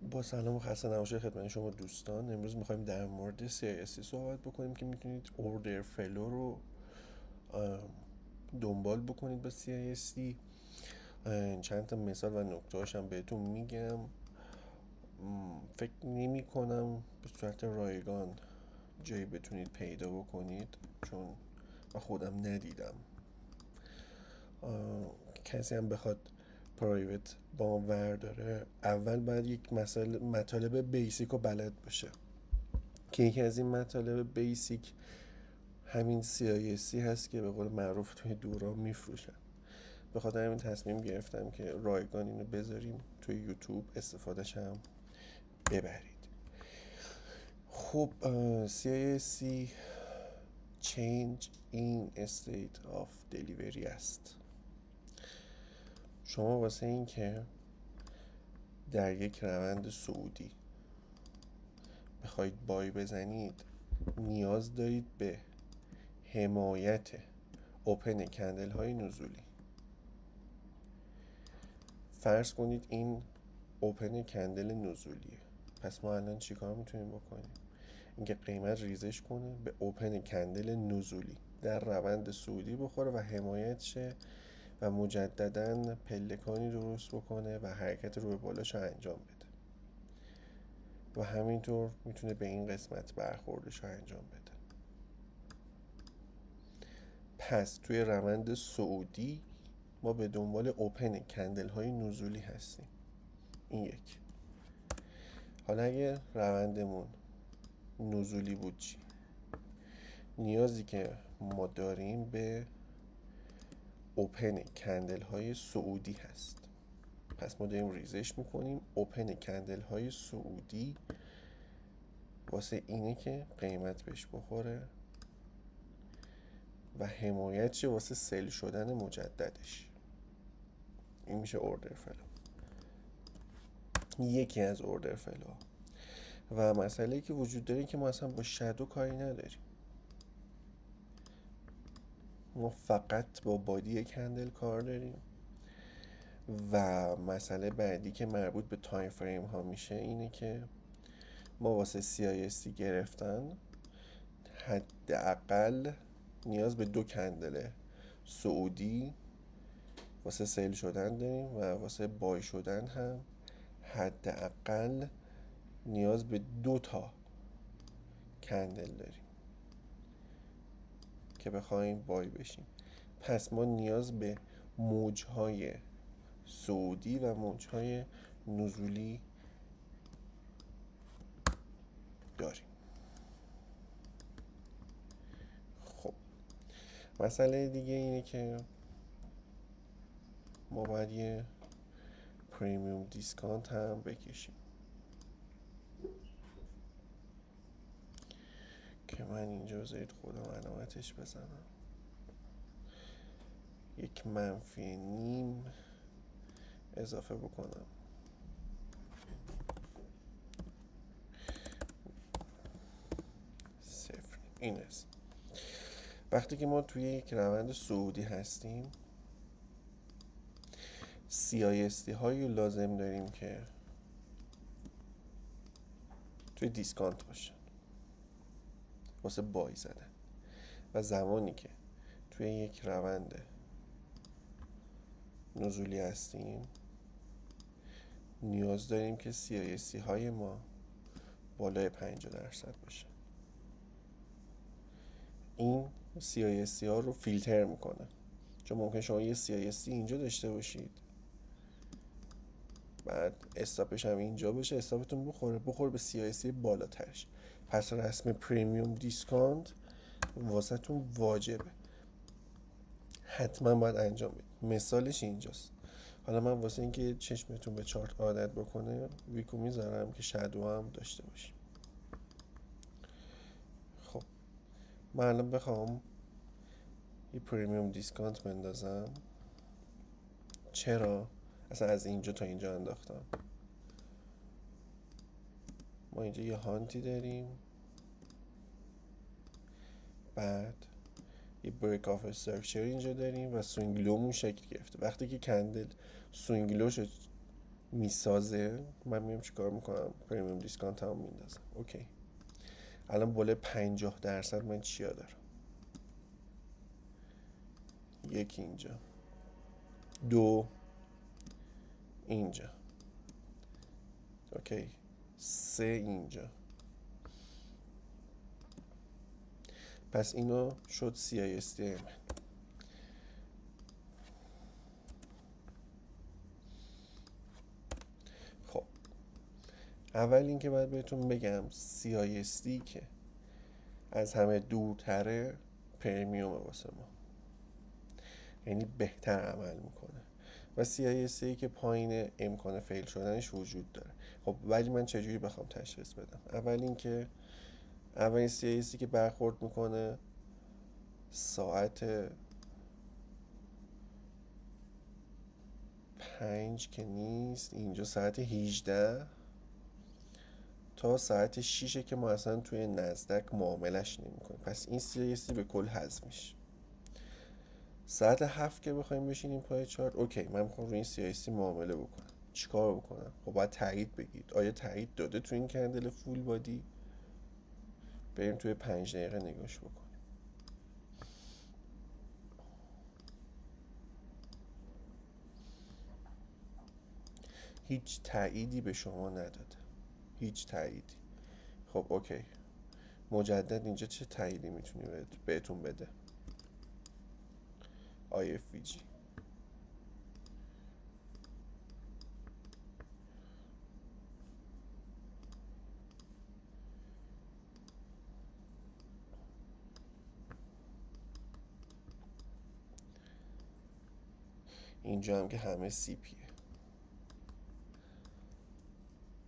با سلام و خسته نباشید خدمت شما دوستان. امروز میخوایم در مورد CISC صحبت بکنیم که میتونید اوردر فلو رو دنبال بکنید با CISC. چند تا مثال و نکته هاشم بهتون میگم. فکر نمی کنم به صورت رایگان جایی بتونید پیدا بکنید، چون من خودم ندیدم. کسی هم بخواد پرایوت با ورداره، اول باید یک مطالب بیسیک رو بلد باشه که یکی از این مطالب بیسیک همین CISC هست که به قول معروف توی دورا میفروشن. به خاطر همین تصمیم گرفتم که رایگان اینو بذاریم توی یوتیوب، استفادهش هم ببرید. خب CISC Change in State of Delivery است. شما واسه این که در یک روند صعودی بخواید بای بزنید، نیاز دارید به حمایت اوپن کندل های نزولی. فرض کنید این اوپن کندل نزولیه، پس ما الان چیکار میتونیم بکنیم؟ اینکه قیمت ریزش کنه به اوپن کندل نزولی، در روند صعودی بخوره و حمایت شه و مجددا پلکانی درست بکنه و حرکت رو به بالاش انجام بده و همینطور میتونه به این قسمت برخوردش رو انجام بده. پس توی روند صعودی ما به دنبال اوپن کندل های نزولی هستیم. این یک. حالا اگه روندمون نزولی بود چی؟ نیازی که ما داریم به اوپن کندل های صعودی هست. پس ما داریم ریزش میکنیم. اوپن کندل های صعودی واسه اینه که قیمت بهش بخوره و حمایت شه واسه سل شدن مجددش. این میشه اوردر فلو، یکی از اوردر فلو. و مسئله که وجود داره که ما اصلا با شادو کاری نداریم، ما فقط با بادی کندل کار داریم. و مسئله بعدی که مربوط به تایم فریم ها میشه اینه که ما واسه CISC گرفتن حداقل نیاز به 2 کندل صعودی واسه سیل شدن داریم و واسه بای شدن هم حداقل نیاز به 2 تا کندل داریم که بخوایم بای بشیم. پس ما نیاز به موجهای صعودی و موجهای نزولی داریم. خب مسئله دیگه اینه که ما باید یه پریمیوم دیسکانت هم بکشیم که من اینجا بذارید خودم علامتش بزنم. یک -0.5 اضافه بکنم. صفر. این است. وقتی که ما توی یک روند صعودی هستیم، CISC هایی لازم داریم که توی دیسکانت باشن واسه بای زدن. و زمانی که توی یک روند نزولی هستیم نیاز داریم که CISC های ما بالای 50% باشه. این CISC ها رو فیلتر میکنه، چون ممکن شما یه CISC اینجا داشته باشید، بعد استاپش هم اینجا باشه، استاپتون بخوره به CISC بالاترش. پس رسم پریمیوم دیسکانت واسه تون واجبه، حتما باید انجام بدید. مثالش اینجاست. حالا من واسه اینکه چشمتون به چارت عادت بکنه ویکو میذارم که شادو هم داشته باشیم. خب من الان بخوام یه پریمیوم دیسکانت بندازم، چرا اصلا از اینجا تا اینجا انداختم؟ ما اینجا یه هانتی داریم، بعد یه بریک آف استراکچر اینجا داریم و سوینگ لومون شکل گرفته. وقتی که کندل سوینگ لوش میسازه، من میام چیکار میکنم؟ پریمیوم دیسکانت هم میندازم. اوکی، الان بالای 50% من چیا دارم؟ یکی اینجا، دو اینجا، اوکی، سه اینجا. پس اینو شد CISD من. خب اول اینکه باید بهتون بگم CISD که از همه دورتره پریمیوم واسه ما، یعنی بهتر عمل میکنه، و CISD که پایین امکان فیل شدنش وجود داره. خب ولی من چجوری بخوام تشخیص بدم؟ اول اینکه اولین CISD که برخورد میکنه ساعت 5 که نیست، اینجا ساعت 18 تا ساعت 6 که ما اصلا توی نزدک معاملش نمی کنیم، پس این CISD به کل حذف میشه. ساعت 7 که بخوایم بشینیم پای چارت، اوکی من میخوام روی این CISD معامله بکنم، چیکار بکنم؟ خب باید تایید بگید، آیا تایید داده تو این کندل فول بادی؟ بریم توی 5 دقیقه نگاش بکنیم. هیچ تاییدی به شما نداده، هیچ تاییدی. خب اوکی، مجدد اینجا چه تاییدی میتونی بهتون بده؟ IFVG. اینجا هم که همه CP.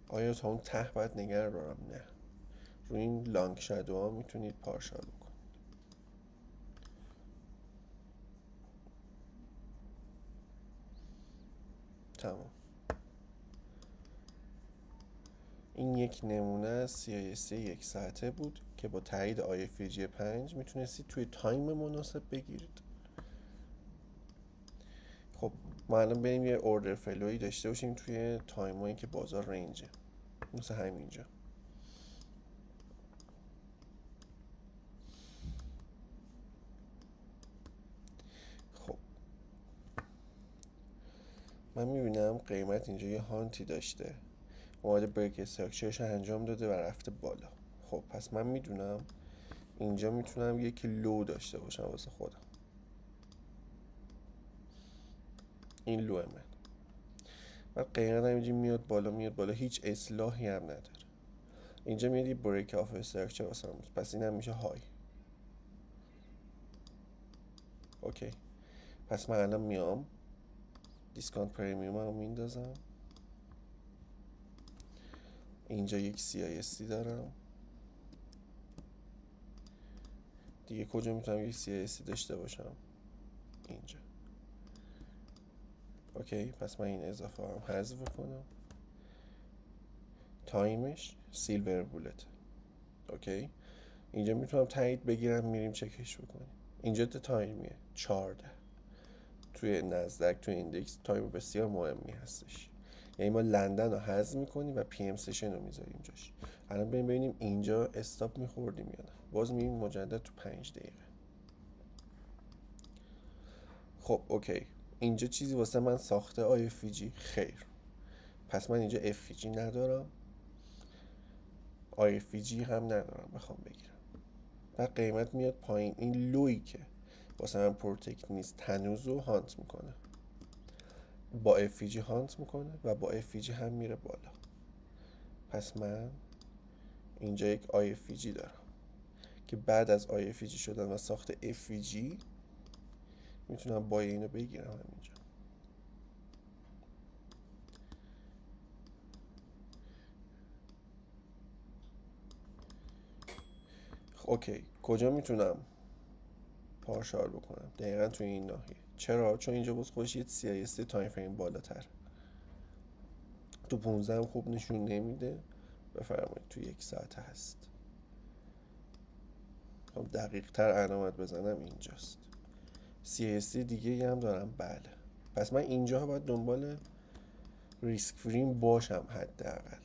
آیا تا اون ته باید نگه دارم؟ نه، روی این لانگ شادو ها میتونید پارشال بکنید. تمام. این یک نمونه از CISD 1 ساعته بود که با تایید IFVG 5 میتونستید توی تایم مناسب بگیرید. خب ما الان بریم یه اوردر فلوی داشته باشیم توی تایم هایی که بازار رنجه، مثل همینجا. خب من میبینم قیمت اینجا یه هانتی داشته، اومده بریک استراکچرش انجام داده و رفته بالا. خب پس من میدونم اینجا میتونم یک لو داشته باشم واسه خودم. این لو من و قیمت همینجا میاد بالا میاد بالا، هیچ اصلاحی هم نداره. اینجا میاد یه بریک آف استراکچر واسه هم، پس این هم میشه های. اوکی، پس من الان میام دیسکانت پریمیوم هم میندازم. اینجا یک CISD دارم دیگه. کجا میتونم یک CISD داشته باشم؟ اینجا. اوکی، پس من این اضافه هم حذف کنم. تایمش سیلور بولت. اوکی، اینجا میتونم تایید بگیرم، میریم چکش بکنیم. اینجا تایمیه 14. توی نزدک توی ایندکس تایم بسیار مهمی هستش، یعنی ما لندن رو حذف میکنیم و PM سشن رو میذاریم جاش. الان بریم ببینیم اینجا استاپ میخوردیم یا نه. باز میریم مجدد تو 5 دقیقه. خب اوکی، اینجا چیزی واسه من ساخته IFVG؟ خیر. پس من اینجا FVG ندارم، IFVG هم ندارم بخوام بگیرم. بعد قیمت میاد پایین، این لویی که واسه من پروتکت نیست هنوز رو هانت میکنه، با FVG هانت میکنه و با FVG هم میره بالا. پس من اینجا یک IFVG دارم که بعد از IFVG شدن و ساخت FVG میتونم بای اینو بگیرم همینجا. اوکی، کجا میتونم پارشال بکنم؟ دقیقا توی این ناحیه. چرا؟ چون اینجا باز خودش یه CISD تایم فریم بالاتر، تو 15 هم خوب نشون نمیده. بفرمایید تو 1 ساعت هست. خب دقیق تر علامت بزنم اینجاست. CISD دیگه هم دارم، بله. پس من اینجا باید دنبال ریسک فریم باشم حداقل.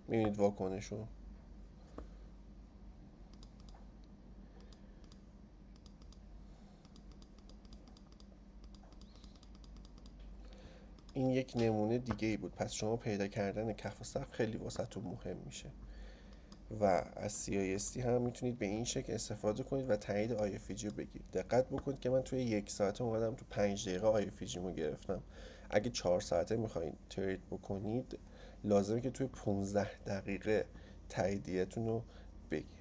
میبینید واکنشو. این یک نمونه دیگه ای بود. پس شما پیدا کردن کف و سقف خیلی واسهتون مهم میشه و از CIST هم میتونید به این شکل استفاده کنید و تایید IFG رو بگیرید. دقت بکنید که من توی 1 ساعته اومدم تو 5 دقیقه IFG رو گرفتم. اگه 4 ساعته میخواین ترید بکنید لازمه که توی 15 دقیقه تاییدیتون رو بگیرید.